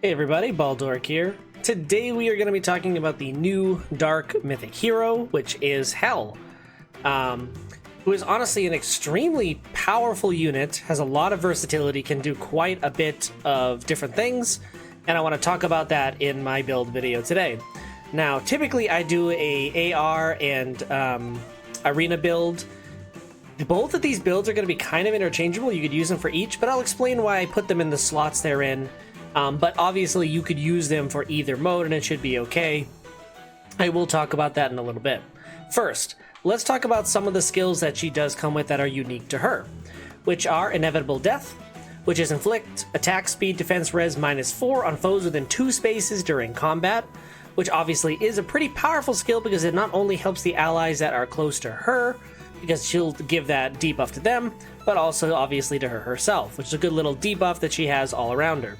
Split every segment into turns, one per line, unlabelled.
Hey everybody, Baldoric here. Today we are going to be talking about the new Dark Mythic hero, which is Hel, who is honestly an extremely powerful unit, has a lot of versatility, can do quite a bit of different things, and I want to talk about that in my build video today. Now, typically I do a AR and arena build. Both of these builds are going to be kind of interchangeable. You could use them for each, but I'll explain why I put them in the slots they're in. But obviously you could use them for either mode and it should be okay. I will talk about that in a little bit. First, let's talk about some of the skills that she does come with that are unique to her, which are Inevitable Death, which is inflict attack speed defense res -4 on foes within 2 spaces during combat, which obviously is a pretty powerful skill because it not only helps the allies that are close to her, because she'll give that debuff to them, but also obviously to her herself, which is a good little debuff that she has all around her.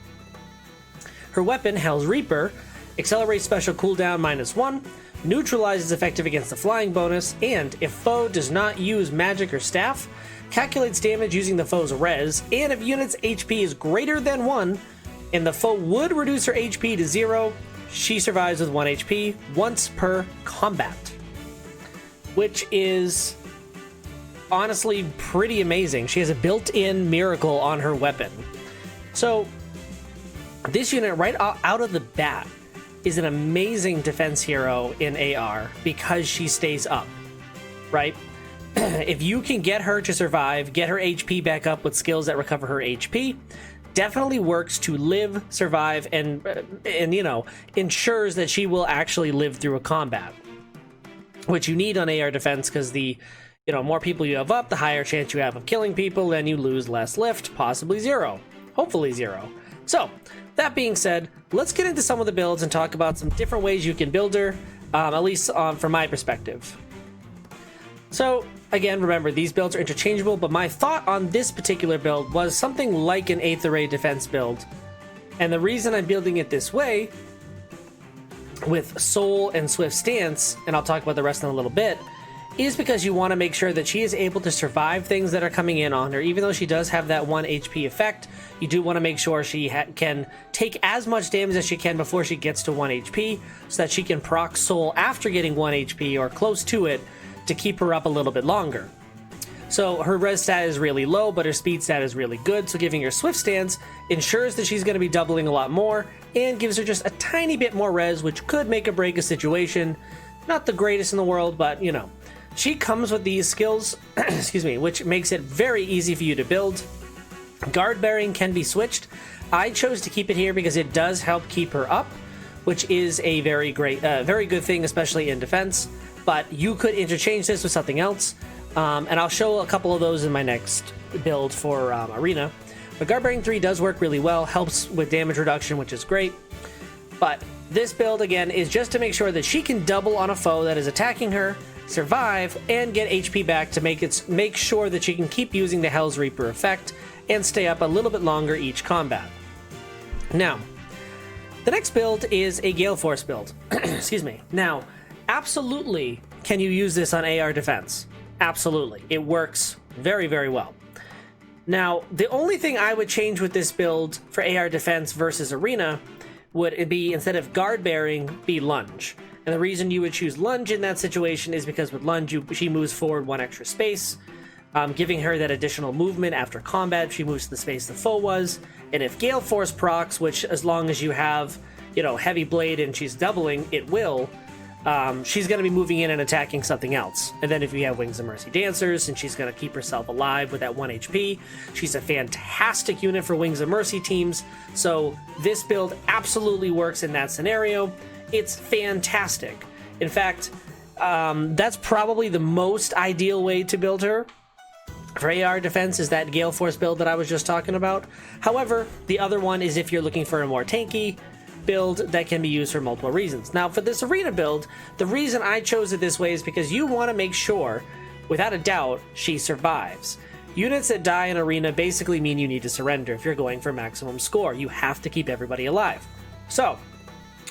Her weapon, Hel's Reaper, accelerates special cooldown -1, neutralizes effective against the flying bonus, and if foe does not use magic or staff, calculates damage using the foe's res, and if unit's HP is greater than 1, and the foe would reduce her HP to 0, she survives with 1 HP once per combat. Which is honestly pretty amazing. She has a built-in miracle on her weapon. So this unit right out of the bat is an amazing defense hero in AR because she stays up, right? If you can get her to survive, get her HP back up with skills that recover her HP, definitely works to live, survive, and you know, ensures that she will actually live through a combat, which you need on AR defense because the more people you have up, the higher chance you have of killing people, and you lose less lift, possibly 0, hopefully 0. So, that being said, let's get into some of the builds and talk about some different ways you can build her, at least from my perspective. So, again, remember, these builds are interchangeable, but my thought on this particular build was something like an 8th array defense build. And the reason I'm building it this way, with Soul and Swift Stance, and I'll talk about the rest in a little bit, is because you want to make sure that she is able to survive things that are coming in on her. Even though she does have that 1 HP effect, you do want to make sure she can take as much damage as she can before she gets to 1 HP, so that she can proc Soul after getting 1 HP or close to it to keep her up a little bit longer. So her res stat is really low, but her speed stat is really good, so giving her Swift Stance ensures that she's going to be doubling a lot more, and gives her just a tiny bit more res, which could make or break a situation. Not the greatest in the world, but you know. She comes with these skills, excuse me, which makes it very easy for you to build. Guard bearing can be switched. I chose to keep it here because it does help keep her up, which is a very good thing, especially in defense. But you could interchange this with something else, and I'll show a couple of those in my next build for Arena. But guard bearing 3 does work really well, helps with damage reduction, which is great. But this build, again, is just to make sure that she can double on a foe that is attacking her, survive, and get HP back to make sure that she can keep using the Hel's Reaper effect and stay up a little bit longer each combat. Now, the next build is a Gale Force build. Excuse me. Now, absolutely can you use this on AR defense. Absolutely. It works very, very well. Now, the only thing I would change with this build for AR defense versus Arena would be, instead of guard bearing, be lunge. And the reason you would choose lunge in that situation is because with lunge, she moves forward 1 extra space, giving her that additional movement after combat. She moves to the space the foe was. And if Gale Force procs, which as long as you have, Heavy Blade and she's doubling, it will, she's going to be moving in and attacking something else. And then if you have Wings of Mercy Dancers, and she's going to keep herself alive with that 1 HP, she's a fantastic unit for Wings of Mercy teams. So this build absolutely works in that scenario. It's fantastic. In fact, that's probably the most ideal way to build her for AR defense, is that Gale Force build that I was just talking about. However, the other one is if you're looking for a more tanky build that can be used for multiple reasons. Now, for this Arena build, the reason I chose it this way is because you want to make sure, without a doubt, she survives. Units that die in Arena basically mean you need to surrender if you're going for maximum score. You have to keep everybody alive. So,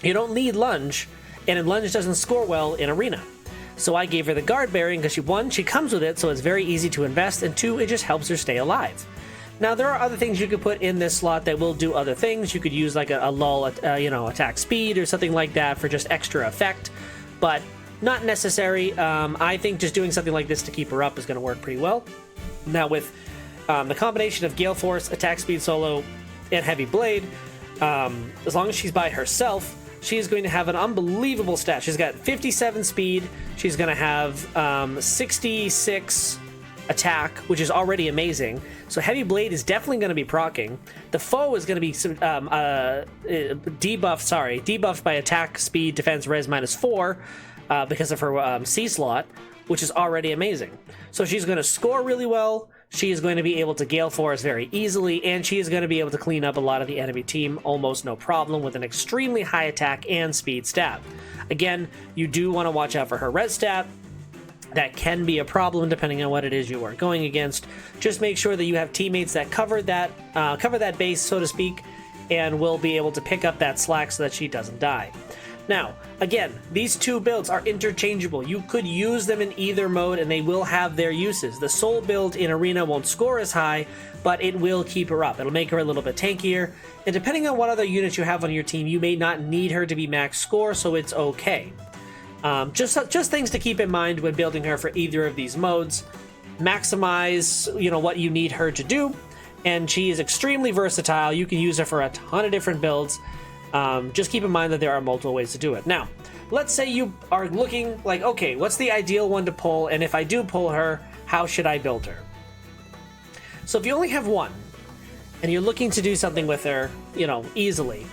you don't need lunge, and lunge doesn't score well in Arena. So I gave her the guard bearing because 1, she comes with it, so it's very easy to invest, and 2, it just helps her stay alive. Now, there are other things you could put in this slot that will do other things. You could use like a lull, attack speed or something like that for just extra effect, but not necessary. I think just doing something like this to keep her up is going to work pretty well. Now, with the combination of Gale Force, attack speed solo, and Heavy Blade, as long as she's by herself, she is going to have an unbelievable stat. She's got 57 speed. She's going to have 66 attack, which is already amazing. So Heavy Blade is definitely going to be proccing. The foe is going to be debuffed by attack, speed, defense, res -4 because of her C slot, which is already amazing. So she's going to score really well. She is going to be able to Gale Force very easily, and she is going to be able to clean up a lot of the enemy team almost no problem with an extremely high attack and speed stat. Again, you do want to watch out for her res stat. That can be a problem depending on what it is you are going against. Just make sure that you have teammates that cover that base, so to speak, and will be able to pick up that slack so that she doesn't die. Now, again, these two builds are interchangeable. You could use them in either mode, and they will have their uses. The Soul build in Arena won't score as high, but it will keep her up. It'll make her a little bit tankier, and depending on what other units you have on your team, you may not need her to be max score, so it's okay. Just things to keep in mind when building her for either of these modes. Maximize, what you need her to do, and she is extremely versatile. You can use her for a ton of different builds. Just keep in mind that there are multiple ways to do it. Now, let's say you are looking like, okay, what's the ideal one to pull? And if I do pull her, how should I build her? So if you only have one, and you're looking to do something with her, easily,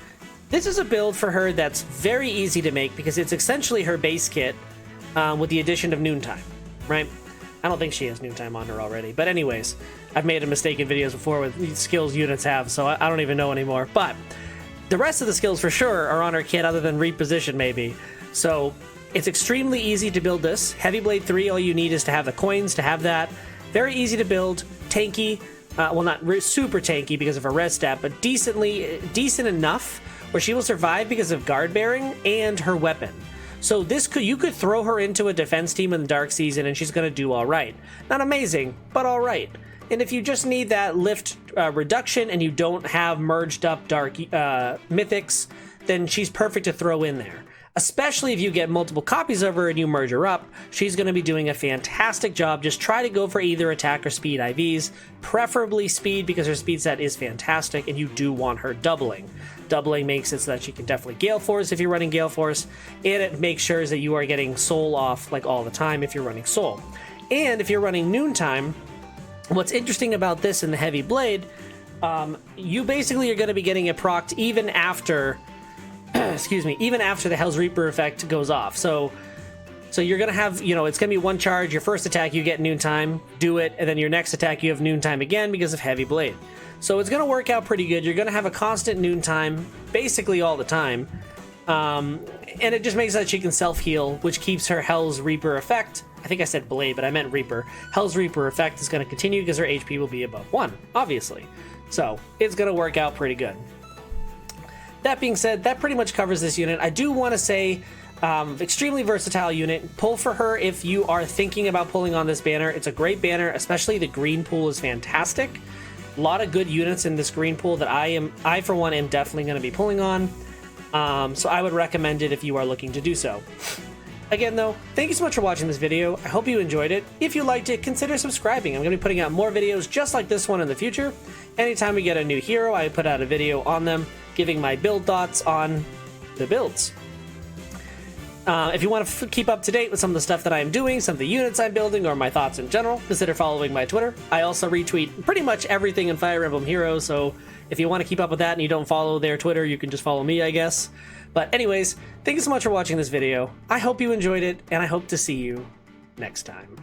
this is a build for her that's very easy to make because it's essentially her base kit with the addition of Noontime, right? I don't think she has Noontime on her already. But anyways, I've made a mistake in videos before with skills units have, so I don't even know anymore. But the rest of the skills for sure are on her kit other than reposition maybe. So it's extremely easy to build this. Heavy Blade 3, all you need is to have the coins to have that. Very easy to build, tanky, well not super tanky because of her res stat, but decent enough where she will survive because of guard bearing and her weapon. So you could throw her into a defense team in the Dark Season and she's going to do all right. Not amazing, but all right. And if you just need that lift reduction and you don't have merged up dark mythics, then she's perfect to throw in there. Especially if you get multiple copies of her and you merge her up, she's going to be doing a fantastic job. Just try to go for either attack or speed IVs, preferably speed because her speed set is fantastic and you do want her doubling. Doubling makes it so that she can definitely Gale Force if you're running Gale Force, and it makes sure that you are getting Soul off like all the time if you're running Soul. And if you're running Noontime, what's interesting about this in the Heavy Blade, you basically are going to be getting it procced even after even after the Hell's Reaper effect goes off. So you're going to have, it's going to be one charge. Your first attack, you get Noontime, do it, and then your next attack, you have Noontime again because of Heavy Blade. So it's going to work out pretty good. You're going to have a constant Noontime basically all the time. And it just makes that she can self-heal, which keeps her Hell's Reaper effect. I think I said Blade, but I meant Reaper. Hell's Reaper effect is going to continue because her HP will be above 1, obviously. So it's going to work out pretty good. That being said, that pretty much covers this unit. I do want to say, extremely versatile unit. Pull for her if you are thinking about pulling on this banner. It's a great banner, especially the green pool is fantastic. A lot of good units in this green pool that I for one am definitely going to be pulling on. So I would recommend it if you are looking to do so. Again though, thank you so much for watching this video. I hope you enjoyed it. If you liked it, consider subscribing. I'm going to be putting out more videos just like this one in the future. Anytime we get a new hero, I put out a video on them, giving my build thoughts on the builds. If you want to keep up to date with some of the stuff that I'm doing, some of the units I'm building, or my thoughts in general, consider following my Twitter. I also retweet pretty much everything in Fire Emblem Heroes, so if you want to keep up with that and you don't follow their Twitter, you can just follow me, I guess. But anyways, thank you so much for watching this video. I hope you enjoyed it, and I hope to see you next time.